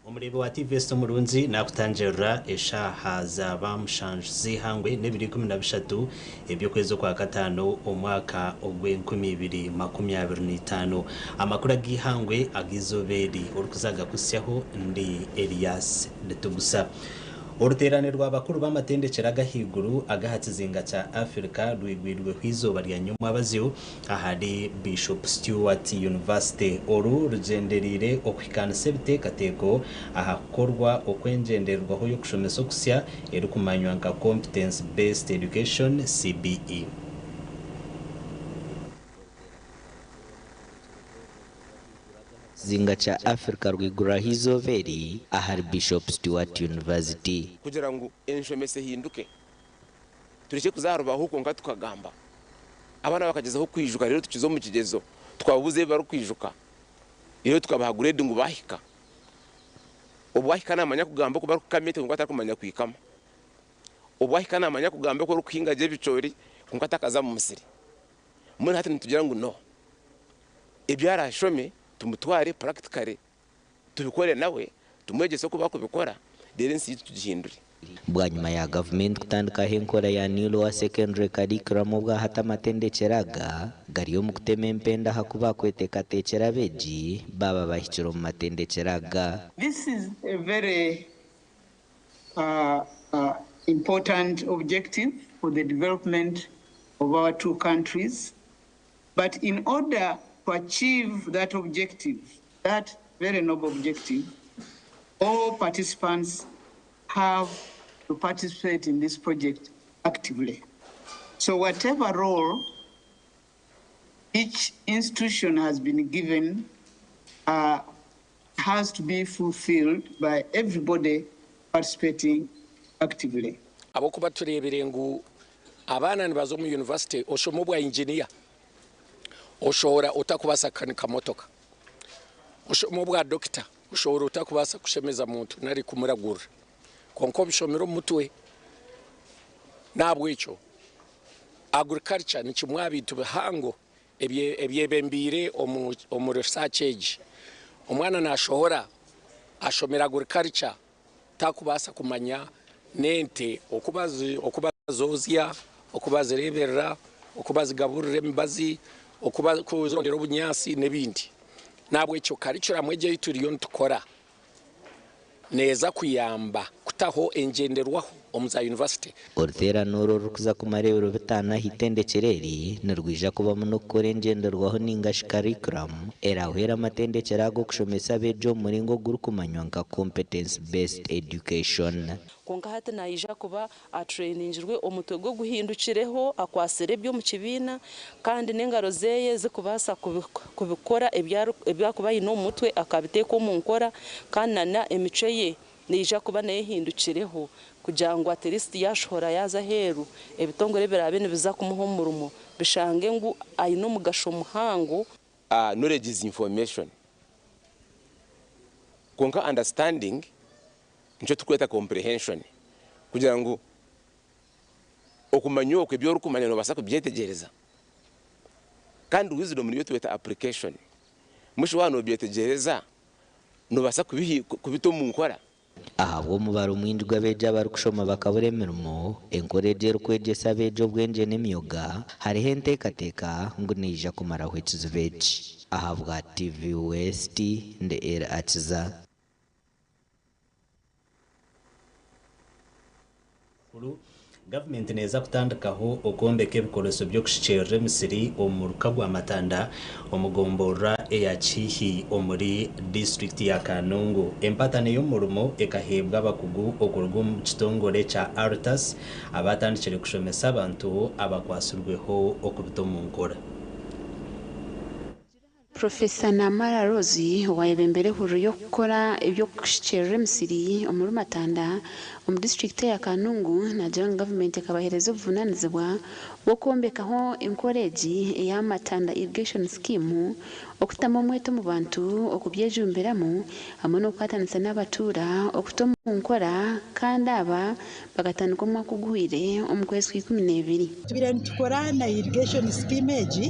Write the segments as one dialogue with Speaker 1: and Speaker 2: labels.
Speaker 1: Umurimo wa TV Murunzi nakutanjira eshaha zaba mushanji hangwe n'ibiri 13 ebyo kwezo kwa gatano umwaka ogwe 2025 amakuru agihangwe agizoberi urukuzaga kusyaho ndi Elias Letugusa uruterane rw'abakuru b'amatendekera gahiguru agahatsizinga ca Africa rwigwirwe kwizoba rya nyuma baziyo ahari Bishop Stewart University oru rugenderire okwikana sebite kateko ahakorwa okwenjenderwaho yo kushomesa kusya erukumanywa nka competence based education CBE.
Speaker 2: Zinga cha Africa rwigura hizoveri ahari Bishop Stewart University
Speaker 3: kugira ngo enshomese hinduke tureke kuzaruba huko nga tukagamba abana bakagezaho kwijuka rero tukizo mu kigezo twabuze bari kwijuka rero tukabaha grade ngo bahika ubwahika namanya kugamba ko bari kukamete ngo atakumanya kwikama ubwahika namanya kugamba ko rukinga je bicori ngo atakaza mu musiri muri hati nitugira ngo no ibyara shome tumutware practically tubikore nawe tumwegese ko bakubikora rero nsi tugihindure
Speaker 2: bwa nyuma ya government kutandika henkora ya nilo wa secondary curriculum bwa hata matendekeraga gariyo mu kutemempenda hakuba kwetekatecera beji baba bahiciro mu matendekeraga.
Speaker 4: This is a very important objective for the development of our two countries, but in order to achieve that objective, that very noble objective, all participants have to participate in this project actively. So whatever role each institution has been given has to be fulfilled by everybody participating actively.
Speaker 5: Abo kuba turebere ngo abana nibazo mu university oshomo bwa engineer oshora utakubasa kanika motoka oshomo bwa doctor ushora utakubasa kushemeza muntu nari kumuragura konko bishomero mutwe nabwo ico agriculture ni kimwabintu bihango ebyebembire omu research age omwana nashora ashomera agriculture takubasa kumanya nente okubazozya okubazireberera okubazigaburira embazi okubazondera obunyasi nebindi nabwo ico curriculum mweje ituriyo ntukora neza kuyamba kutaho enjenderwaho omuza university
Speaker 2: ortera noro rukuza kumarebero bitana hitendekereri nirwija kuba muno kore enjenderwaho ningashi curriculum erahera amatendekera go kushomesa bejo muringo gurukumanywa nka competence based education
Speaker 6: konka hati naija kuba trainingirwe omutwe go guhindukireho akwasere byo mu kibina kandi n'engaro zeye zikubasa kubikora ebyakuba yino mutwe akabiteko mu nkora kandi na emico ye nija kuba nehindukireho kugira ngo at least yashora yaza heru ebitongore birabe nibiza kumuhumurumo bishange ngo ayino mugasho muhango.
Speaker 3: Knowledge is information, konka understanding ncho tukweta comprehension kugira ngo okumanyo ko byo rukumanya no basa kubyetegereza kandi wisdom niyo tuweta application musho wano byetegereza no basa kubito mu nkora
Speaker 2: ahabwo mubaro mwinjwa beja bari kushoma bakaburemermo encourage kwegesa bejo bwenje n'imyoga hari hente kateka ngo nija kumara hwechizo beji ahabwa TV West nde era achiza
Speaker 1: Government neza kutandikaho okombeka ebikoreso byo kushikirira emisiri omu ruka rwa Matanda omugombora eya Chihi omuri district ya Kanungu. Empatane y'omurimo ekahebwa abakugu okuruga omu kitongore kya Artas abatandikire kushomesa abantu abakwasirweho okubita omu nkora.
Speaker 7: Professor Namara Rosie wayebembere huru yo gukora ibyo kushikirira emisiri omuri Matanda omu district ya Kanungu na General Government ekabahereza obuvunanizibwa bwo kwombekaho encourage eya Matanda irrigation scheme okutama omweto mu bantu okubyejumbiramu hamwe n'okwatanisa n'abatura okuta omu nkora kandi aba bagatandika omwaka ogwire omu kwezi kwa 12
Speaker 8: tubire nitukora na irrigation scheme egi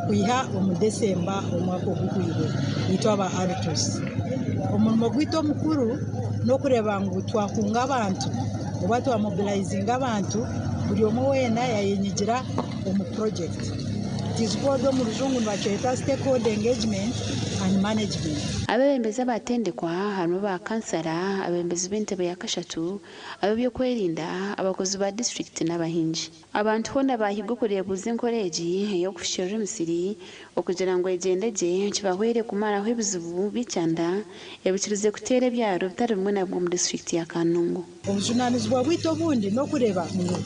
Speaker 8: kuiha omu December omwaka ogwire yitwa aba Artus. Omurimo gwito omukuru n'okureba ngu twakunga abantu oba twamobilizing abantu buri omwe wena yayenyigira omu project. It is called omu ruzungu nibakyeta stakeholder engagement and management.
Speaker 7: Abebembezi abatendekwa harimo ba kansara, abebembezi b'entebe ya kashatu, ab'ebyokwerinda, abakozi ba district n'abahingi. Abantu hona bahiga okureebuza encourage ey'okushikirira emisiri okugira ngu egyendegye kibahwere kumaraho ebizibu bikyanda ebikirize kuteera ebyaro bitari bimwe na bimwe mu district ya Kanungu.
Speaker 8: Obujunanizibwa bwito obundi n'okureba ngu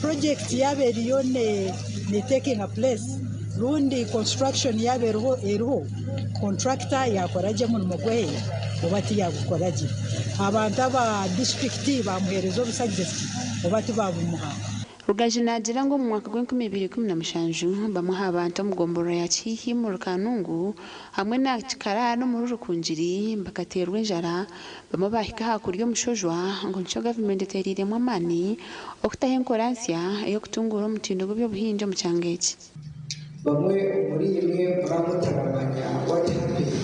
Speaker 8: project yabe eriyo ne taking a place rundi construction yabe eriho contractor yakoraje omurimo gwe oba tiyagukoraje abantu aba district bamuhereza obusuggesti oba tibabumuha.
Speaker 7: Rugaji nagira ngo mu mwaka gwa 2017 bamuha abantu omugomboro ya Chihi mu Kanungu hamwe na Kikara no mu Rukunjiri bakaterwa enjara bamwe bahika hakurya omushojwa ngo nco government eteriremo amani okutaha enkoransia yo kutungura omutindo gw'obuhinja mu cyangeki.
Speaker 9: Bamwe muri imwe bamutabamanya what happened,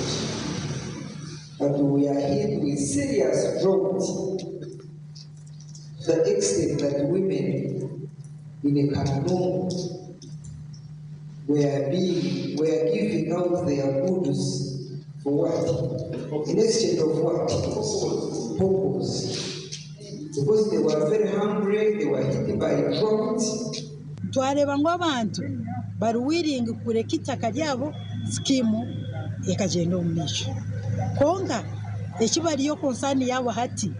Speaker 9: but we are hit with serious drought to the extent that women in Kanungu were giving out their goods for what? In exchange of what? Purpose. Because they were very hungry, they were hit by drought.
Speaker 8: Twareba ngo abantu bari willing kureka itaka ryabo skimu ekagenda omumisho konka ekibariyo konsani yabo hati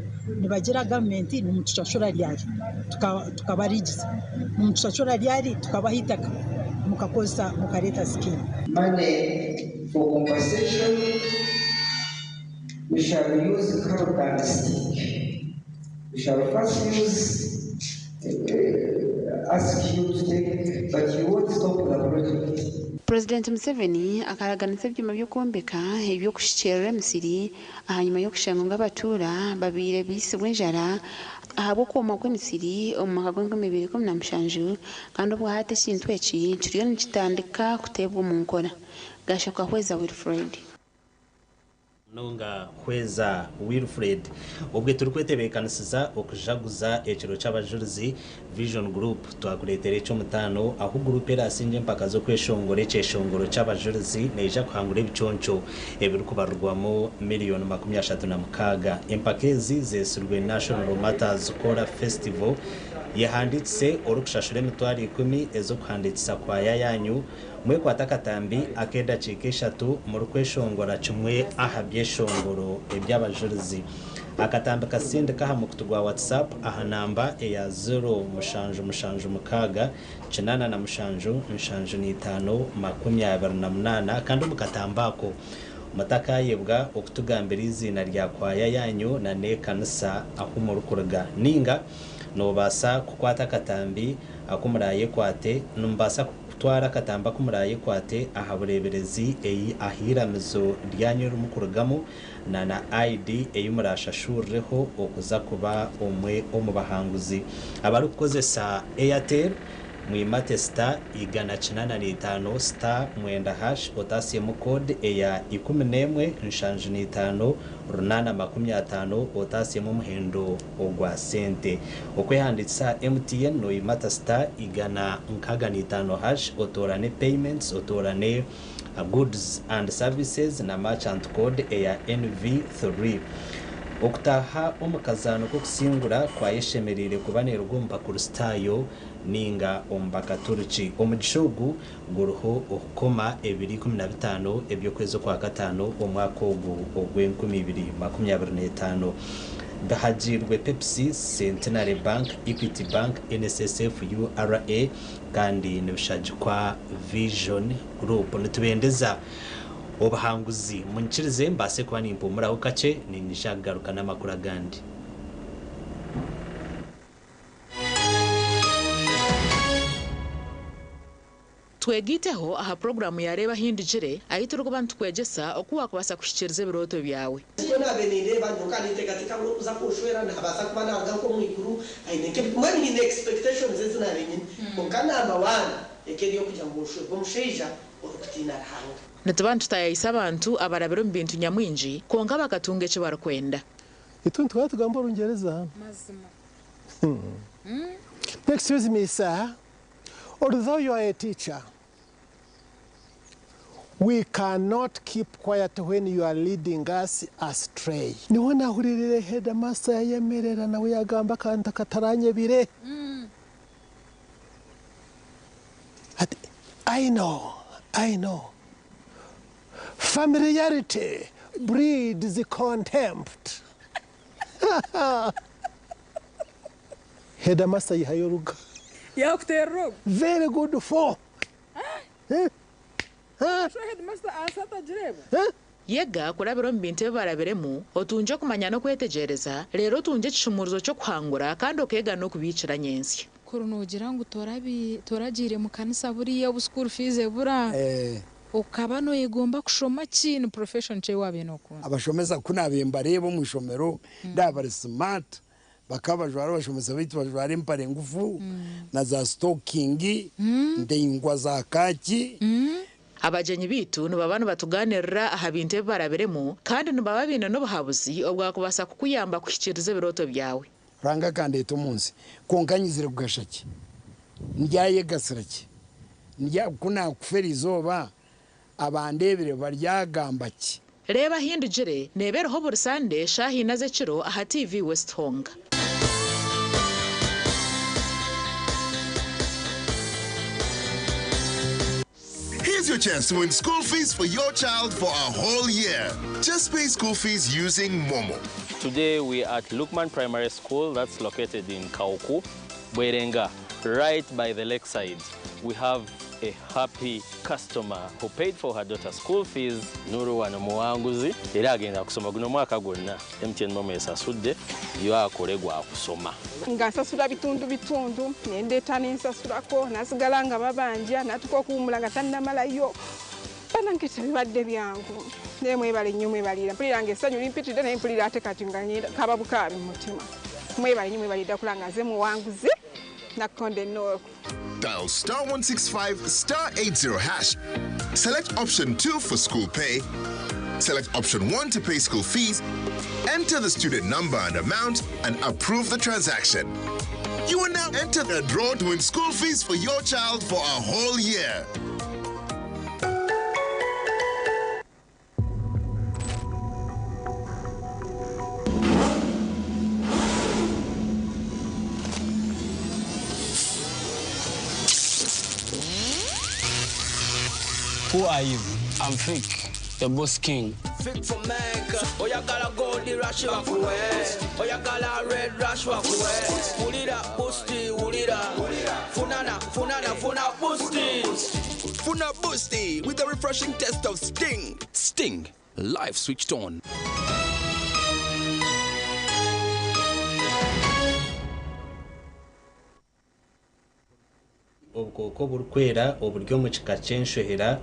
Speaker 8: nibagira government ni mutushashura lyari tukabarigiza mutushashura lyari tukabahitaka mukakosa mukareta skimu.
Speaker 9: Money for compensation we shall use carrot and stick. We shall first use ask you to take, but you won't stop the project.
Speaker 7: President Museveni akaraganisa ibyuma byo kwombeka ibyo kushikirira emisiri ahanyuma yo kushanga ngo abatura babire bisibwe njara ahabo koma kw'emisiri omu mwaka gwa 2017 kandi ubwo hate kintu eki kiriyo nikitandika kutebwa mu nkora gashaka hweza Wilfred
Speaker 1: nunga hweza Wilfred ubwe turi kwetebekanisiza okujaguza ekiro cy'abajurizi Vision Group twakuletere cyo mutano aho group erasinje mpaka zo kweshongore cyeshongoro cy'abajurizi neja kuhangura ibiconco ebiri kubarwamo miliyoni 36 empakezi zesurwe National Matters Kora Festival yahanditse orukushashura emitwari 10 ezo kuhanditsa kwa yayanyu mwe kwatakatambi akenda chikeshatu mu rukweshongora kimwe aha byeshongoro eby'abajurizi akatambi kasinde kaha mu kutugwa WhatsApp aha namba eya 0 kinana na mushanju 528 kandi mukatambako mataka yebwa okutugambira izina rya kwaya yanyu na ne kanisa aho mu rukurga ninga no basa kukwata katambi akumuraye kwate numbasa twara katamba kumuraye kwate ahabureberezi eyi ahiramizo ryanyu rumukurugamo na ID eyumurashashureho okuza kuba omwe omubahanguzi abari kukozesa Airtel mwimate star igana kinana n'itano star mwenda hash otasiemu code eya 11 runana 50 otasiemu muhendo ogwa sente okwehanditsa MTN no imata star igana nkaga n'itano hash otorane payments otorane goods and services na merchant code eya NV3 okutaha omukazano kokusingura kwayeshemerire kubanera ogomba kurusitayo ninga ombaka turuki omugisha ogu guruho okukoma 2015 ebyokwezi kwa gatano omwaka ogu ogw'2025 bahagirwe Pepsi, Centenary Bank, Equity Bank, NSSF, URA kandi nibishagikwa Vision Group. Nitubendeza obuhanguzi munkirize mbase kuba nimpumuraho kake ninishagaruka n'amakuru agandi.
Speaker 10: twegiteho aha programu yareba hindugire ahitira ko bantu kwegesa okuwa kubasa kushikiriza biroto byawe
Speaker 11: nabenire bantu kandi tegatika ngo uza kushwera nabasa kuba naga ko mwikuru aineke mwani ni expectations ezinarenye kokana abawana ekeriyo kujya ngo ushwe bomusheja okutina hanga
Speaker 10: natabantu tayisa abantu abarabero mbintu nyamwinji konga bakatunge cyo barakwenda
Speaker 12: ituntu twatugamba urungereza mazima excuse me sir, although you are a teacher, we cannot keep quiet when you are leading us astray. Niho nahuririre headmaster yemerera nawe yagamba kanta kataranye bire. I know. Familiarity breeds contempt. Headmaster yihayoruga. Very good for.
Speaker 10: Yega kurabiro mbinte barabiremu otunje kumanya no kwetegereza rero tunje kishumuruzo cyo kwangura kandi okega no kubicira nyensi
Speaker 13: kurunogira ngo toragire mu kanisa buriya bu school fees bura ukaba no yegomba kushoma kintu profession cye wabe no kunza
Speaker 14: abashomeza kunabemba rebo mu shomero ndabari smart bakabajwara bashomeza bitu bajwara impare ngufu na za stocking ndengwa za kaki
Speaker 10: abajenyi bitu nubabana batuganirira aha binte barabiremu kandi nubababina no buhabuzi obwa kubasa kukuyamba kushikiriza biroto byawe
Speaker 14: ranga kandi etumunsi konkanyizire kugashaki ndyaye gasiraki ndya kuna kuferi zoba abandebire baryagambaki
Speaker 10: reba hindugire nebereho buri Sunday shahi naze kiro aha TV West Honga.
Speaker 15: Here's your chance to win school fees for your child for a whole year. Just pay school fees using Momo.
Speaker 16: Today we are at Lukman Primary School that's located in Kauku, Bwerenga, right by the lakeside. We have a happy customer who paid for her daughter's school fees. Nuru wanamuwanguzi era agenda kusoma guno mwaka gonna MTN Momo esasudde yo akolegwa akusoma
Speaker 17: ngasasula bitundu nendeta nensasulako nasigala nga babanja natuko kuwumula nga tannamalayo banankesa bibadde byangu nemwebale nnyo mwebalira mpulira ng'essanyu limpitidde naye mpulira ate kati nga kaba bukaabi mu mutima mwebale nnyo mwebalidda kula nga nze muwanguzi nakutonda ennooku.
Speaker 15: Dial *165 *80 hash. Select option 2 for school pay. Select option 1 to pay school fees. Enter the student number and amount and approve the transaction. You are now entered a draw to win school fees for your child for a whole year.
Speaker 18: Who are you? I'm Fake, the boss king.
Speaker 19: Fake from Mecca. Oyagala gold rush wakuwe. Oyagala red rush wakuwe. Ulira boosty, ulira. Funana, funa boosty.
Speaker 20: Funa boosty with a refreshing taste of Sting. Sting, live switched on.
Speaker 1: ubwoko burukwera uburyo mu kika cyenshohera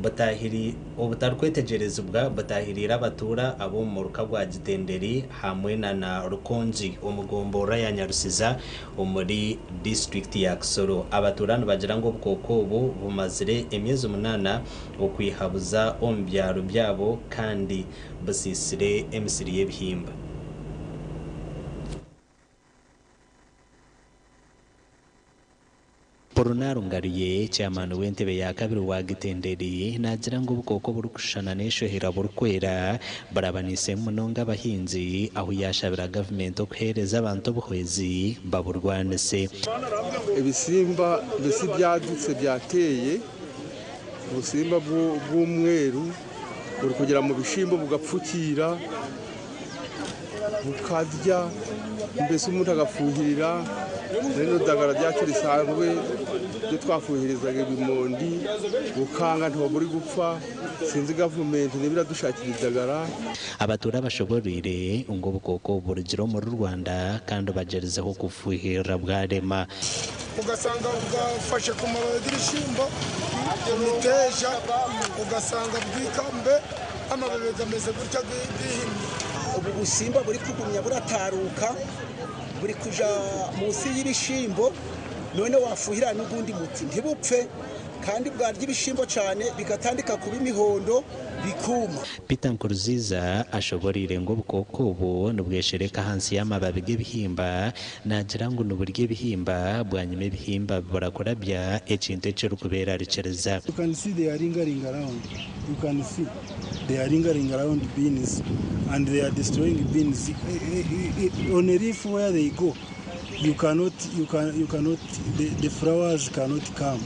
Speaker 1: batahiri obutarwetegerezwa batahirira abatura abo mu ruka rwa Gitenderi hamwe na Rukonji umugombora ya Nyarusiza muri district ya Kisoro abaturano bagira ngo ubwoko bumazire emyezi 8 okwihabuza ombyaro byabo kandi basisire emisiri y'ebihimba. Porunaru Ngariye chairman w'entebe ya kabiri wa Gitenderi nagira ngo ubukoko burukushana neshohera burukwera barabanise munonga abahinzi aho yashabira government okuhereza abantu buhwezi baburwanise
Speaker 21: ibisimba bisi byadutse byateye ubusimba bw'umweru buri kugera mu bishimbo bugapfukira bukadya mbese umuntu agafuhirira rero dagara ryacu risanzwe byo twafuhirizaga ibimondi bukanga ntiho buri gupfa sinzi gavumenti n'ibiradushakira idagara
Speaker 1: abatura bashoborire ngo bukoko burugiro mu Rwanda kandi bagerezeho kufuhira bwarema
Speaker 22: ugasanga ugafashe ku mababi y'ibishimbo imiteja ugasanga bwikambe amababi gameze gutya bwihimye
Speaker 23: ubu busimba buri kugumya burataruka buri kuja munsi y'ibishimbo none wafuhira n'ugundi muti ntibupfe kandi bwarya ibishimbo cyane bigatandika kuba imihondo bikuma.
Speaker 1: Peter Nkuruziza ashoborire ngo bukoko ubu nubweshereka hansi y'amababi y'ibihimba nagira ngo nuburyo ibihimba bwanyuma ibihimba burakora bya ekintu cyo kubera ricereza.
Speaker 22: You can see they are ringing around. You can see they are ringing around beans and they are destroying beans on a reef where they go. You cannot the flowers cannot come.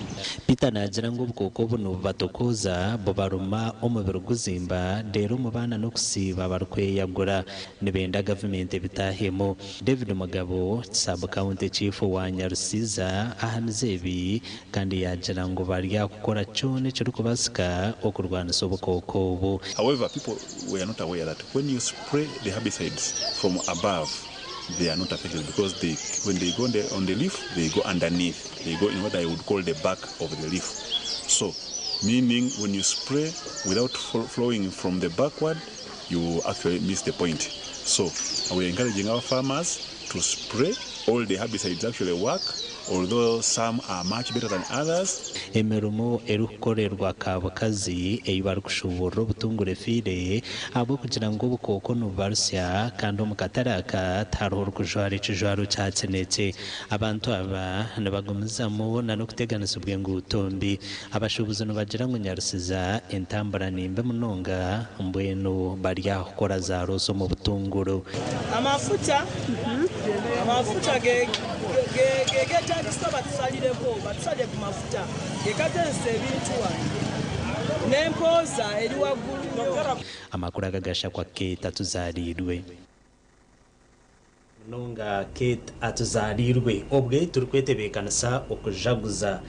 Speaker 1: Peter nagira ngo bukoko buno batokoza bobaruma omubiri guzimba rero mubana no kusiba barkweyagura nibenda government bitahemo. David Mugabo sub county chief wa Nyarusiza ahanizebi kandi yagira ngo barya gukora cyone cyo kubasika okurwana sobukoko ubu.
Speaker 24: However, people were not aware that when you spray the herbicides from above, they are not affected because when they go on the leaf, they go underneath. They go in what I would call the back of the leaf. So, meaning when you spray without flowing from the backward, you actually miss the point. So, we're encouraging our farmers to spray. All the herbicides actually work, although some are much better than others.
Speaker 1: Emerumo erukorerwa kabakazi eyibara kushubura butungure fire abo kugira ngo bukoko nubarsya kandi mukataraka taror kujwari kijwaro cyatsenetse abantu aba nabagumizamo na no kuteganisa ubwengu utombi abashubuzo no bagira ngo Nyarusiza entambara nimbe munonga mbweno barya gukora za roso mu butunguro
Speaker 25: amafuta getagisa batusalireko batusalye ku mafuta gekatense ebintu n'empoza eri waggulu
Speaker 1: amakuru agagasha kwa Kate atuzarirwe munonga Kate atuzarirwe obwe turikwetebekanisa okujaguza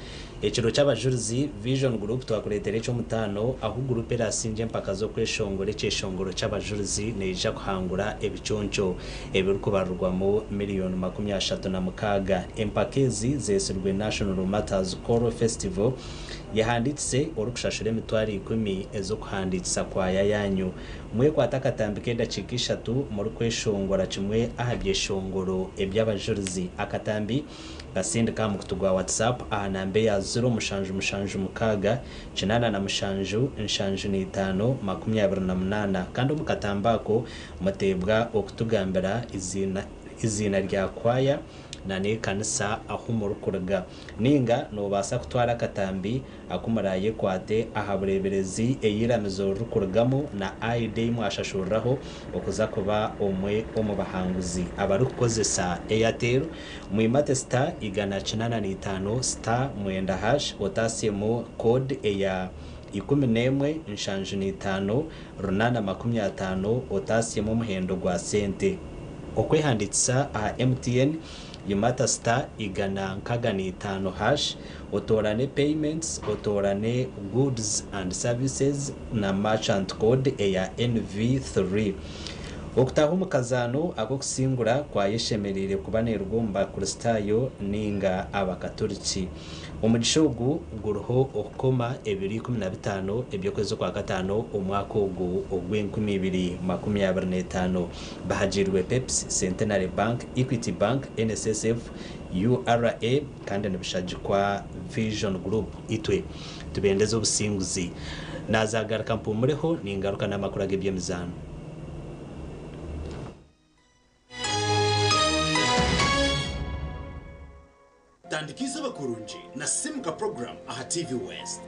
Speaker 1: ekiro cy'abajuruzi Vision Group twakuretere cyo mutano aho groupe rasinje mpaka zo kweshongore cyeshongoro cy'abajuruzi neja kuhangura ebiconco ebiruko barurwamo miliyoni 36 empakezi zeserwe National Matters Choral Festival yahanditse orukushashire mitwari 10 ezo kuhanditsa kwa yayanyu mwe kwatakatambike ndacikisha tu muri kweshongora kimwe ahabyeshongoro eby'abajuruzi akatambi gasinde kamu kutugwa WhatsApp anambe ya 0 cinana na mushanju nshanju ni 528 kandi umukatambako mutebwa okutugambira izina rya kwaya nane kanisa ahumurukurga ninga no basa kutwara katambi akumaraye kwate ahabureberezi eyiramizo rukurgamo na ID mwashashuraho okuza kuba omwe omubahanguzi abarukozesa Airtel mwimate star igana cinana ni 5 star mwenda hash otasiemo code eya 11 nshanju ni 5 runana 50 otasiemo muhendo gwa sente okwehanditsa a MTN yumata star igana nkagani 5 hash otorane payments otorane goods and services na merchant code eya NV3 okutaho mukazano akokusingura kwa yeshemerire kubanerwumba kristayo ninga abakatoliki umugishogu guruho okoma 2015 ebyokwezi kwa gatano umwaka ogu ogwe2025 bahajirwe Pepsi Centenary Bank Equity Bank NSSF URA kandi nabishajikwa Vision Group itwe tubendeze obusinguzi nazagaruka mpumureho ningaruka n'amakuru agebyemizano
Speaker 26: tandikisa
Speaker 2: kurunji na simuka program aha TV West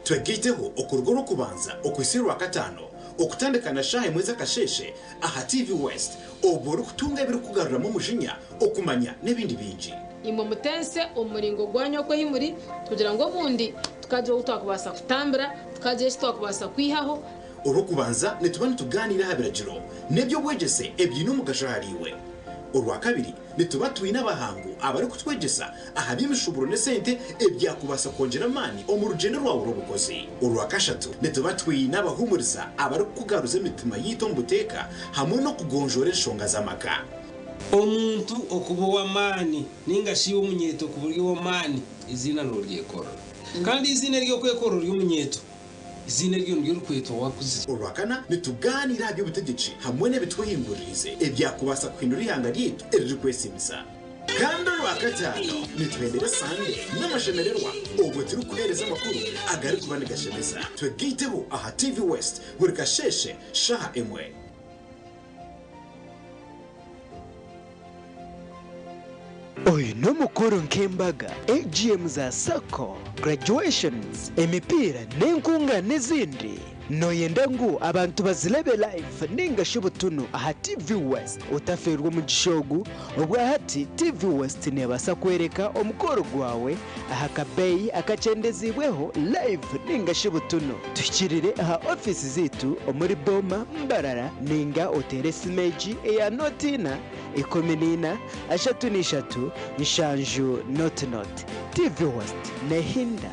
Speaker 2: twegiteho okurgo rukubanza okwisirwa katano okutandikana shahe mweza kasheshe aha TV West oboro kutunga ibiri kugarura mu mujinya okumanya nebindi binji
Speaker 3: imwe mutense umuringo gwanyo ko himuri kugira ngo bundi tukaje utwakubasa kutambira tukaje twakubasa kwihaho
Speaker 2: urukubanza netubana tuganira habiragiro nebyo bwegese ebyino mugashahariwe urwa kabiri nitubatuye n'abahangu abari kutwegesa aha by'imishuburo ne sente ebyakubasa kongera mani omurugendo rwawo rubukoze urwa kashatu nitubatuye n'abahumuriza abari kugaruza imitima yito mbuteka hamwe no kugonjora inshonga z'amaka
Speaker 4: omuntu okubowa mani ningashiwe umunyeto ku buryo wo mani izina n'uryekora kandi izina ryo kwekora ry'umunyeto izina ryo n'urukweto wakuze
Speaker 2: urwakana nituganira by'ubutegetsi hamwe n'ebitwihingurize ebyakubasa kwindura ihanga ryitu eriri kwesimisa kandi urwakatano nitwendere sande n'amashemererwa ubwo turi kuhereza amakuru agari kubanigashereza twegiteho aha TV West buri kasheshe shaha emwe
Speaker 5: Oyu n'umukuru nk'embaga AGM za Sako graduations emipira n'enkunga n'izindi noyenda ngu abantu bazilebe live ningashobotuno aha TV West utaferwa mu gishogu ubwa hati TV West nebasa kwereka omukoro gwawe aha kabeyi akacendezibweho live ningashobotuno tukirire aha office zitu omuri Boma Mbarara ninga oteresi meji eya notina ikomenina ashatu nishatu nshanju not TV West nehinda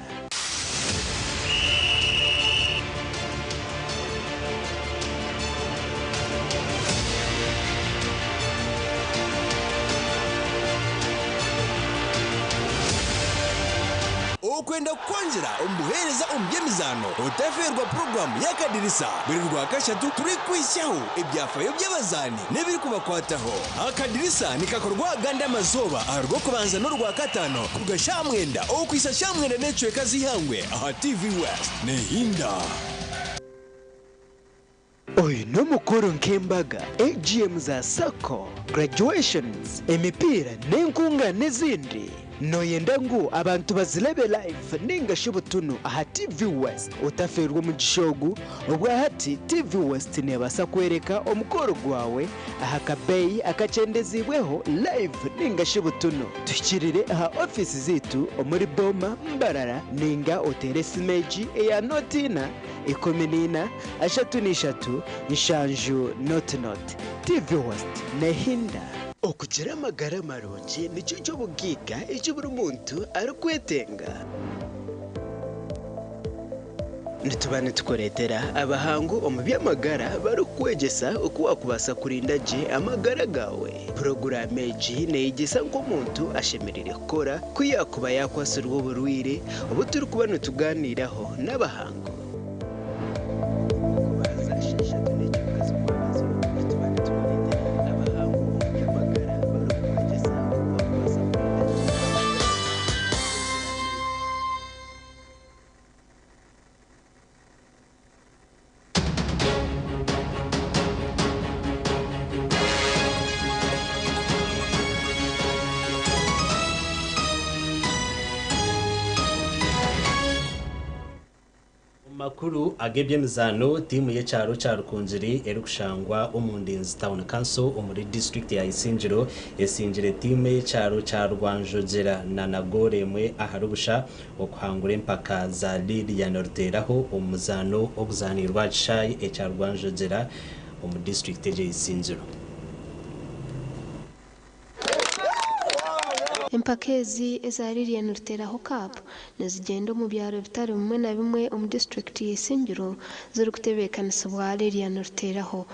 Speaker 20: okwenda kwanjira ombuhereza omubyemizano otaferwa programu y'akadirisa buri rwa kashatu turi kwishaho ebyafayo by'abazani n'ebiri kubakwataho akadirisa nikakorwa ganda amazoba aharwo kubanza n'urwa katano kugashamwenda okwisa shamwenda n'ecweka zihangwe aha TV West nehinda
Speaker 5: Oyu n'umukuru nk'embaga AGM za Sako graduations emipira n'enkunga n'izindi noyenda ngu abantu bazilebe live ningashobotuno aha TV West utaferwa mu gishogu ubwa hati TV West nebasa kwereka omukoro gwawe aha kabeyi akacendezibweho live ningashobotuno tukirire aha office zitu omuri Boma Mbarara ninga oteresi meji eya notina ikomenina ashatu nishatu nshanju not TV West nehinda okugira amagara marungi nicyo cyo bugiga icyo buri muntu ari kwetenga nitubane tukoretera abahangu omu by'amagara bari kwegesa uko wakubasa kurinda je amagara gawe porogaramu eji neyigesa nk'omuntu ashemerere kukora kuyakuba yakwasirwa oburwire ubu turi kuba nituganiraho n'abahangu
Speaker 1: makuru agebyemizano timu y'ecyaro cya Rukunjiri eri kushangwa omundinzi town council omuri district ya Isingiro esingire timu y'ecyaro cya Rwanjogera na Nagoremwe aharubusha okuhangura empaka za Lili ya Norteraho omuzano obuzanirwa chai ecya Rwanjogera omu district ya Isingiro.
Speaker 6: Empakezi ezariri ya Norteraho Cup nezigenda mu byaro bitari bimwe na bimwe mu district ya Isingiro ziri kutebekanisa Lili ya Norteraho.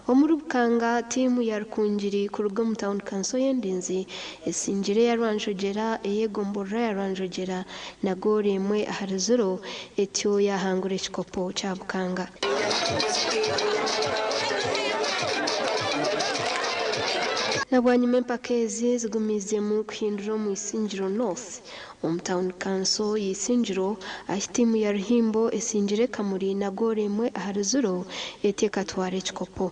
Speaker 6: Omuri Bukanga timu ya Rukunjiri kuruga mu town council y'endinzi esingire ya Rwanjogera eyegomborra ya Rwanjogera Nagoremwe ahariziro etyo yahangura ekikopo kya Bukanga. Nabwanyuma empakezi zigumize mu kuhindura mu Isingiro North town council y'Isingiro ahitimu ya Ruhimbo esingire Kamuri Nagoremwe ahariziro eteka tware ekikopo.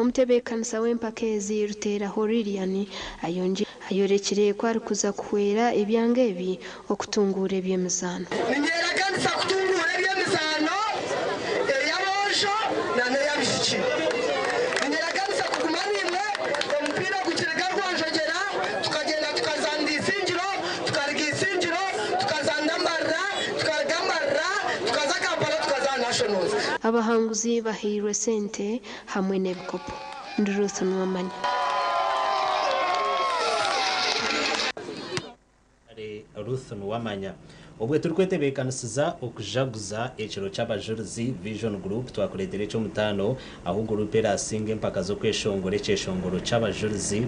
Speaker 6: omutebe kanisa w'empakezi Rutera Horilian ayorekere kwari kuza kuhwera ebyanga ebi okutungura eby'emizano
Speaker 7: ninyera kanisa kutungura eby'emizano eyabosho na neyabishiki ninyera kanisa kugumanimwe omupira gukirega rwanjogera tukagenda tukazanda isingiro tukariga isingiro tukazanda mbarra tukariga mbarra tukaza Kampala tukaza nationals
Speaker 6: abahanguzi bahirwe sente hamwe n'ebikopo Ruth Nwamanya
Speaker 1: Ruth Nwamanya ubwo turikwetebekanisiza okujaguza ekiro cy'abajurizi Vision Group twakuretera cyo mutano aho groupe rasinga empaka zo kweshongore cyeshongoro cy'abajurizi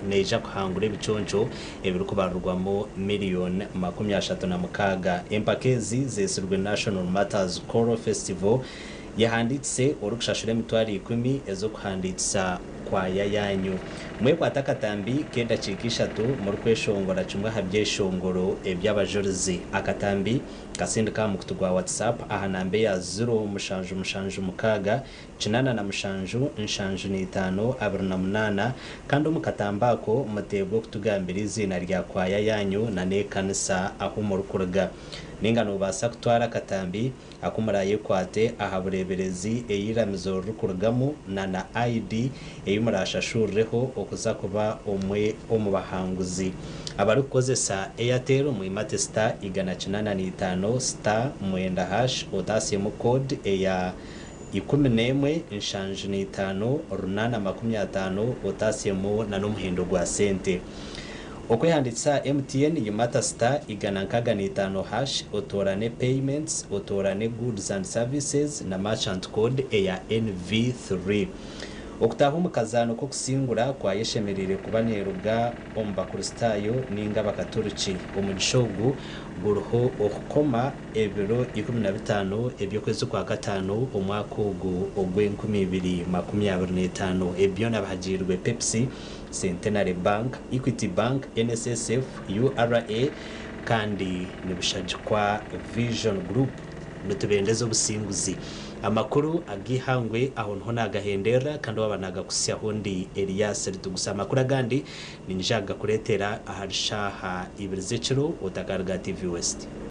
Speaker 1: neja kuhangura ibiconco ebiri kubarurwamo miliyoni 36 empakezi zesirwe National Matters Choral Festival yahanditse orukushashura emitwari 10 ezo kuhanditsa kwaya yanyu mwe kwatakatambi kenda cikishatu muri kweshongora kimwe habyeshongoro eby'abajurizi akatambi kasindika mu kutugwa WhatsApp aha nambe ya 0 kinana na mushanju nshanju ni 5 28 kandi umukatambako mutebwo kutugambira izina rya kwaya yanyu na nekanisa aho muri kuruga ningano basa kutwara katambi akumaraye kwate aha bureberezi eyiramizo rukurugamo na ID eyumurashashurireho okuza kuba omwe omubahanguzi abarukozesa Airtel mu imate star igana 85 star mwenda hash otasiyemo code eya 11 nshanju ni 5 runana 50 otasiyemo na n'umuhindo gwa sente okwehanditsa MTN yumata star igana nkaga ni 5 hash otorane payments otorane goods and services na merchant code eya NV3 okutaho mukazano ko kusingura kwa yeshemerere kubaneruga ombakuristayo ninga bakaturuki omugishogu guruho okukoma ebiro 15 ebyo kwezi kwa gatano omwaka ogu ogwe 2025 ebyo nabahagirwe Pepsi Centenary Bank, Equity Bank, NSSF, URA kandi nibishajikwa Vision Group nutubendezo businguzi amakuru agihangwe aho nho nagahendera kandi wabanaga kusya hondi Elias ritugusama makuru gandi ninjaga kuretera aharishaha ibrizekiro otagarga TV West